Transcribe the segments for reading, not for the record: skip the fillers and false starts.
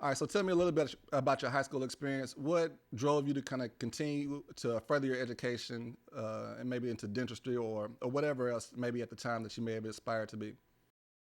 All right, so tell me a little bit about your high school experience. What drove you to kind of continue to further your education and maybe into dentistry or whatever else maybe at the time that you may have aspired to be?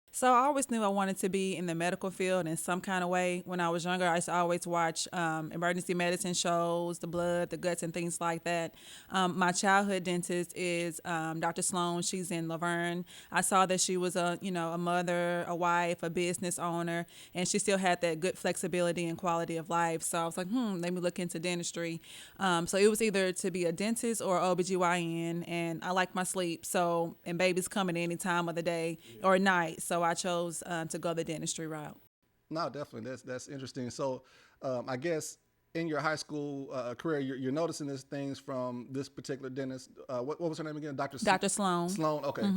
So I always knew I wanted to be in the medical field in some kind of way. When I was younger, I used to always watch emergency medicine shows, the blood, the guts, and things like that. My childhood dentist is Dr. Sloan. She's in Laverne. I saw that she was a mother, a wife, a business owner, and she still had that good flexibility and quality of life. So I was like, let me look into dentistry. So it was either to be a dentist or OBGYN, and I like my sleep. So, and babies come at any time of the day or night. So I chose to go the dentistry route. No, definitely. That's interesting. So, I guess in your high school career, you're noticing these things from this particular dentist. What was her name again? Dr. Sloan. Sloan. Okay.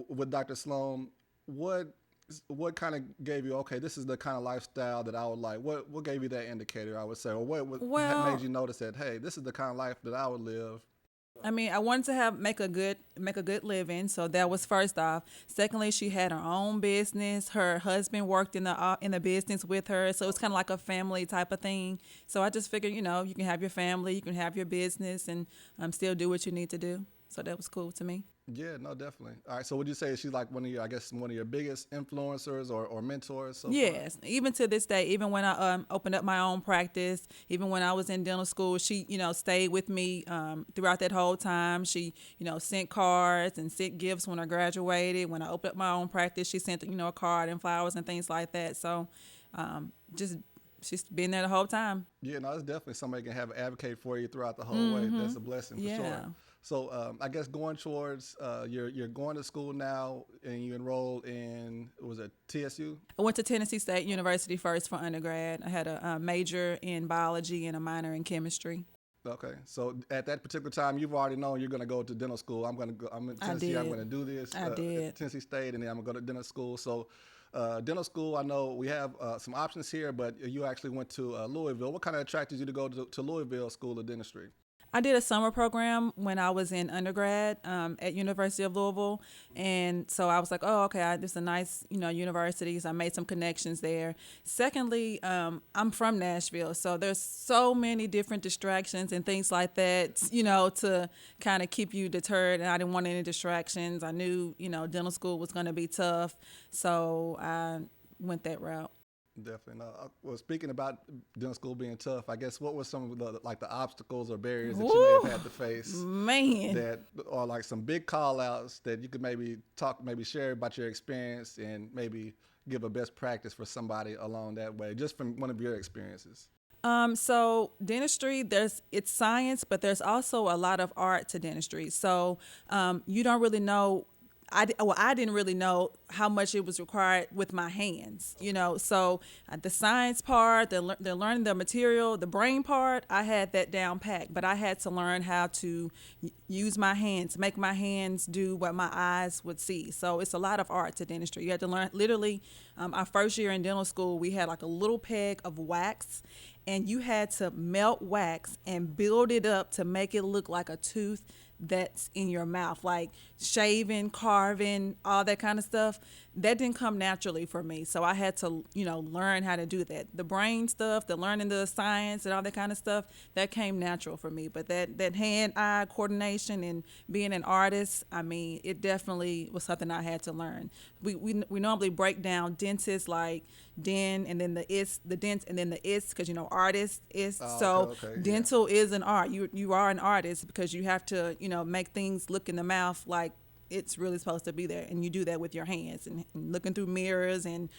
With Dr. Sloan, what kind of gave you, okay, this is the kind of lifestyle that I would like? What gave you that indicator, I would say, or what Well, made you notice that, hey, this is the kind of life that I would live? I mean, I wanted to make a good living, so that was first off. Secondly, she had her own business. Her husband worked in the business with her, so it was kind of like a family type of thing. So I just figured, you can have your family, you can have your business, and still do what you need to do. So that was cool to me. Yeah, no, definitely. All right, so would you say she's like one of your biggest influencers or mentors so far? Yes, even to this day, even when I opened up my own practice, even when I was in dental school, she, stayed with me throughout that whole time. She, sent cards and sent gifts when I graduated. When I opened up my own practice, she sent, a card and flowers and things like that. So, just she's been there the whole time. Yeah, no, it's definitely somebody can have an advocate for you throughout the whole way. That's a blessing for Yeah. sure. So I guess going towards you're going to school now and you enrolled in, was it TSU? I went to Tennessee State University first for undergrad. I had a major in biology and a minor in chemistry. Okay, so at that particular time, you've already known you're going to go to dental school. I'm in Tennessee. I'm going to do this. I did. Tennessee State, and then I'm going to go to dental school. So dental school, I know we have some options here, but you actually went to Louisville. What kind of attracted you to go to Louisville School of Dentistry? I did a summer program when I was in undergrad at University of Louisville, and so I was like, oh, okay, this is a nice, university. So I made some connections there. Secondly, I'm from Nashville, so there's so many different distractions and things like that, to kind of keep you deterred, and I didn't want any distractions. I knew, dental school was going to be tough, so I went that route. Definitely. No. Well, speaking about dental school being tough, I guess what were some of the obstacles or barriers that you may have had to face? Man. That or like some big call outs that you could maybe share about your experience and maybe give a best practice for somebody along that way, just from one of your experiences. So dentistry, it's science, but there's also a lot of art to dentistry. So you don't really know. I didn't really know how much it was required with my hands, So the science part, the learning the material, the brain part, I had that down packed. But I had to learn how to use my hands, make my hands do what my eyes would see. So it's a lot of art to dentistry. You had to learn, literally, our first year in dental school, we had like a little peg of wax, and you had to melt wax and build it up to make it look like a tooth that's in your mouth, like shaving, carving, all that kind of stuff. That didn't come naturally for me. So I had to, learn how to do that. The brain stuff, the learning the science and all that kind of stuff, that came natural for me. But that hand-eye coordination and being an artist, I mean, it definitely was something I had to learn. We normally break down dentists like den and then the dent and then the is, because artist is. Okay, dental is an art. You are an artist because you have to make things look in the mouth like it's really supposed to be there, and you do that with your hands and looking through mirrors and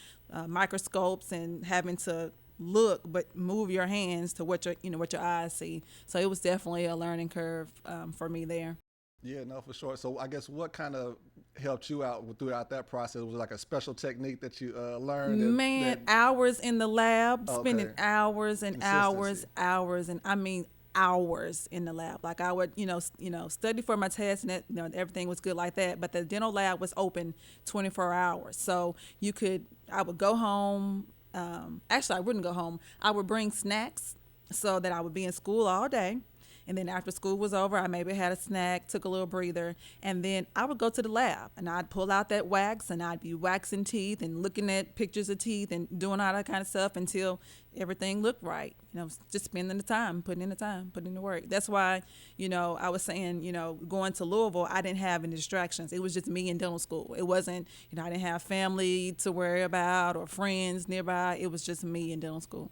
microscopes and having to look but move your hands to what your eyes see. So it was definitely a learning curve for me there. Yeah, no, for sure. So I guess what kind of helped you out throughout that process? Was it like a special technique that you learned? Hours in the lab, Okay. spending hours and Consistency. hours, and I mean hours in the lab. Like I would, study for my test, and everything was good like that. But the dental lab was open 24 hours, so I would go home. Actually, I wouldn't go home. I would bring snacks so that I would be in school all day. And then after school was over, I maybe had a snack, took a little breather, and then I would go to the lab and I'd pull out that wax and I'd be waxing teeth and looking at pictures of teeth and doing all that kind of stuff until everything looked right. Just spending the time, putting in the time, putting in the work. That's why, I was saying, going to Louisville, I didn't have any distractions. It was just me in dental school. It wasn't, I didn't have family to worry about or friends nearby. It was just me in dental school.